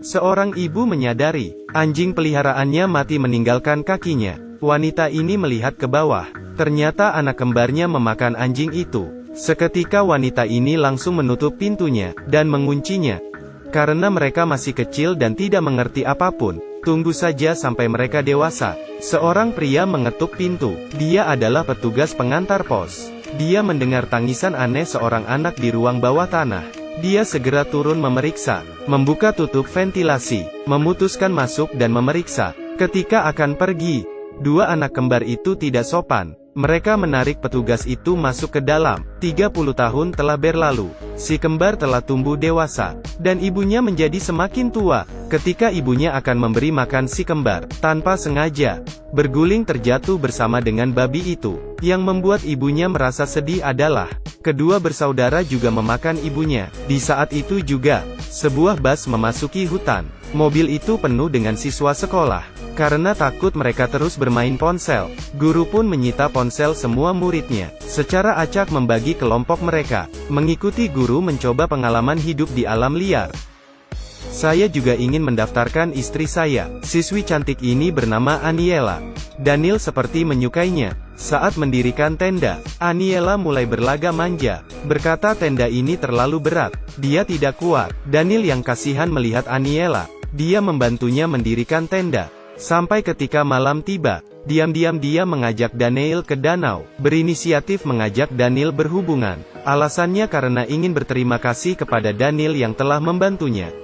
Seorang ibu menyadari, anjing peliharaannya mati meninggalkan kakinya. Wanita ini melihat ke bawah. Ternyata anak kembarnya memakan anjing itu. Seketika wanita ini langsung menutup pintunya, dan menguncinya. Karena mereka masih kecil dan tidak mengerti apapun, tunggu saja sampai mereka dewasa. Seorang pria mengetuk pintu. Dia adalah petugas pengantar pos. Dia mendengar tangisan aneh seorang anak di ruang bawah tanah. Dia segera turun memeriksa, membuka tutup ventilasi, memutuskan masuk dan memeriksa. Ketika akan pergi, dua anak kembar itu tidak sopan. Mereka menarik petugas itu masuk ke dalam. 30 tahun telah berlalu. Si kembar telah tumbuh dewasa, dan ibunya menjadi semakin tua. Ketika ibunya akan memberi makan si kembar, tanpa sengaja, berguling terjatuh bersama dengan babi itu. Yang membuat ibunya merasa sedih adalah, kedua bersaudara juga memakan ibunya. Di saat itu juga, sebuah bus memasuki hutan. Mobil itu penuh dengan siswa sekolah. Karena takut mereka terus bermain ponsel, guru pun menyita ponsel semua muridnya. Secara acak membagi kelompok mereka, mengikuti guru mencoba pengalaman hidup di alam liar. Saya juga ingin mendaftarkan istri saya. Siswi cantik ini bernama Aniela. Daniel seperti menyukainya. Saat mendirikan tenda, Aniela mulai berlaga manja. Berkata tenda ini terlalu berat. Dia tidak kuat. Daniel yang kasihan melihat Aniela. Dia membantunya mendirikan tenda. Sampai ketika malam tiba, diam-diam dia mengajak Daniel ke danau. Berinisiatif mengajak Daniel berhubungan. Alasannya karena ingin berterima kasih kepada Daniel yang telah membantunya.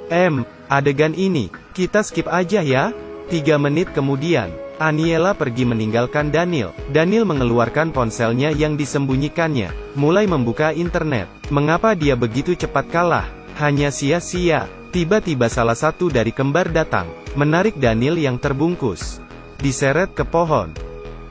Adegan ini, kita skip aja ya. 3 menit kemudian, Aniela pergi meninggalkan Daniel. Daniel mengeluarkan ponselnya yang disembunyikannya, mulai membuka internet. Mengapa dia begitu cepat kalah? Hanya sia-sia. Tiba-tiba salah satu dari kembar datang, menarik Daniel yang terbungkus, diseret ke pohon,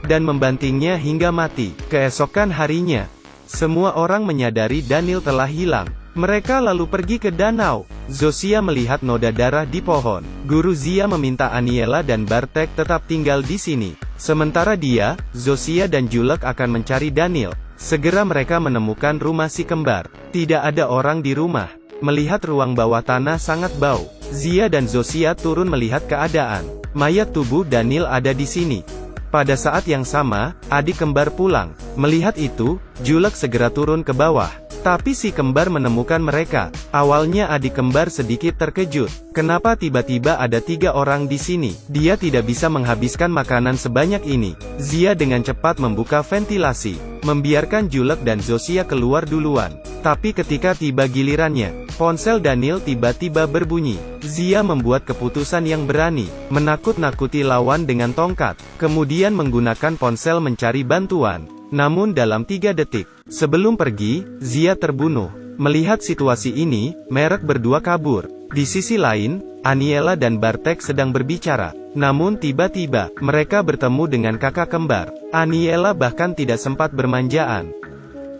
dan membantingnya hingga mati. Keesokan harinya, semua orang menyadari Daniel telah hilang. Mereka lalu pergi ke danau. Zosia melihat noda darah di pohon. Guru Zia meminta Aniela dan Bartek tetap tinggal di sini. Sementara dia, Zosia dan Julek akan mencari Daniel. Segera mereka menemukan rumah si kembar. Tidak ada orang di rumah. Melihat ruang bawah tanah sangat bau, Zia dan Zosia turun melihat keadaan. Mayat tubuh Daniel ada di sini. Pada saat yang sama, adik kembar pulang. Melihat itu, Julek segera turun ke bawah. Tapi si kembar menemukan mereka. Awalnya adik kembar sedikit terkejut. Kenapa tiba-tiba ada 3 orang di sini? Dia tidak bisa menghabiskan makanan sebanyak ini. Zia dengan cepat membuka ventilasi, membiarkan Julek dan Zosia keluar duluan. Tapi ketika tiba gilirannya, ponsel Daniel tiba-tiba berbunyi. Zia membuat keputusan yang berani, menakut-nakuti lawan dengan tongkat, kemudian menggunakan ponsel mencari bantuan. Namun dalam 3 detik, sebelum pergi, Zia terbunuh. Melihat situasi ini, Merek berdua kabur. Di sisi lain, Aniela dan Bartek sedang berbicara. Namun tiba-tiba, mereka bertemu dengan kakak kembar. Aniela bahkan tidak sempat bermanjaan.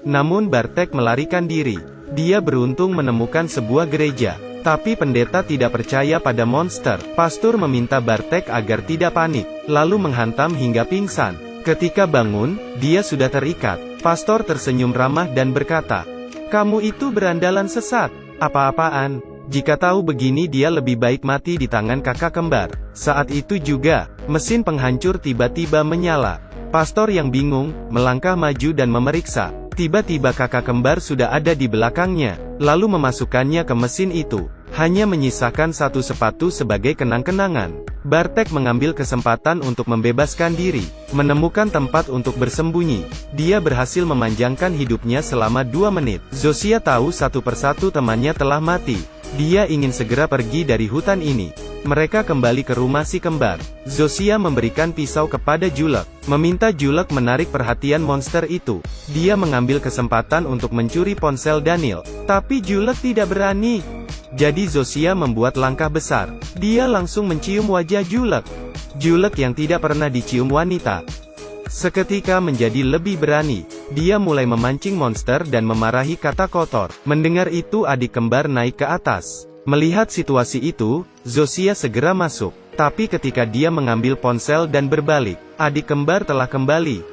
Namun Bartek melarikan diri. Dia beruntung menemukan sebuah gereja. Tapi pendeta tidak percaya pada monster. Pastor meminta Bartek agar tidak panik, lalu menghantam hingga pingsan. Ketika bangun, dia sudah terikat. Pastor tersenyum ramah dan berkata, "Kamu itu berandalan sesat. Apa-apaan? Jika tahu begini dia lebih baik mati di tangan kakak kembar." Saat itu juga, mesin penghancur tiba-tiba menyala. Pastor yang bingung, melangkah maju dan memeriksa. Tiba-tiba kakak kembar sudah ada di belakangnya, lalu memasukkannya ke mesin itu. Hanya menyisakan satu sepatu sebagai kenang-kenangan. Bartek mengambil kesempatan untuk membebaskan diri, menemukan tempat untuk bersembunyi. Dia berhasil memanjangkan hidupnya selama 2 menit. Zosia tahu satu persatu temannya telah mati. Dia ingin segera pergi dari hutan ini. Mereka kembali ke rumah si kembar. Zosia memberikan pisau kepada Julek, meminta Julek menarik perhatian monster itu. Dia mengambil kesempatan untuk mencuri ponsel Daniel, tapi Julek tidak berani. Jadi Zosia membuat langkah besar. Dia langsung mencium wajah Julek. Julek yang tidak pernah dicium wanita, seketika menjadi lebih berani. Dia mulai memancing monster dan memarahi kata kotor. Mendengar itu adik kembar naik ke atas. Melihat situasi itu, Zosia segera masuk. Tapi ketika dia mengambil ponsel dan berbalik, adik kembar telah kembali.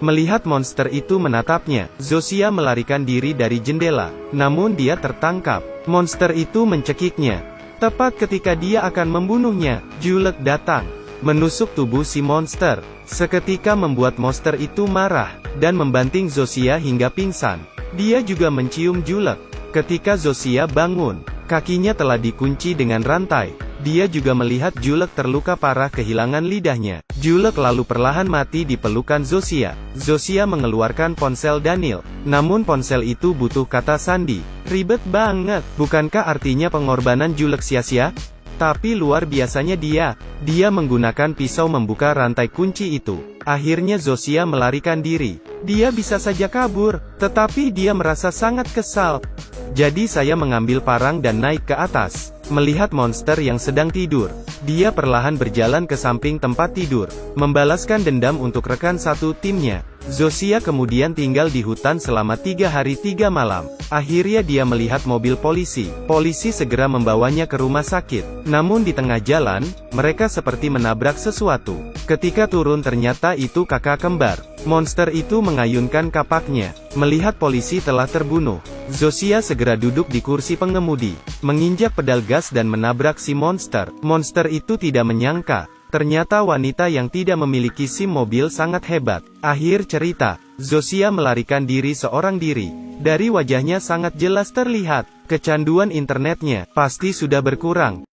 Melihat monster itu menatapnya, Zosia melarikan diri dari jendela. Namun dia tertangkap. Monster itu mencekiknya. Tepat ketika dia akan membunuhnya, Julek datang, menusuk tubuh si monster, seketika membuat monster itu marah, dan membanting Zosia hingga pingsan. Dia juga mencium Julek. Ketika Zosia bangun, kakinya telah dikunci dengan rantai. Dia juga melihat Julek terluka parah kehilangan lidahnya. Julek lalu perlahan mati di pelukan Zosia. Zosia mengeluarkan ponsel Daniel. Namun ponsel itu butuh kata sandi. Ribet banget. Bukankah artinya pengorbanan Julek sia-sia? Tapi luar biasanya dia menggunakan pisau membuka rantai kunci itu. Akhirnya Zosia melarikan diri. Dia bisa saja kabur, tetapi dia merasa sangat kesal. Jadi saya mengambil parang dan naik ke atas. Melihat monster yang sedang tidur, dia perlahan berjalan ke samping tempat tidur, membalaskan dendam untuk rekan satu timnya. Zosia kemudian tinggal di hutan selama 3 hari 3 malam. Akhirnya dia melihat mobil polisi. Polisi segera membawanya ke rumah sakit. Namun di tengah jalan, mereka seperti menabrak sesuatu. Ketika turun ternyata itu kakak kembar. Monster itu mengayunkan kapaknya. Melihat polisi telah terbunuh, Zosia segera duduk di kursi pengemudi, menginjak pedal gas dan menabrak si monster. Monster itu tidak menyangka, ternyata wanita yang tidak memiliki SIM mobil sangat hebat. Akhir cerita, Zosia melarikan diri seorang diri. Dari wajahnya sangat jelas terlihat, kecanduan internetnya pasti sudah berkurang.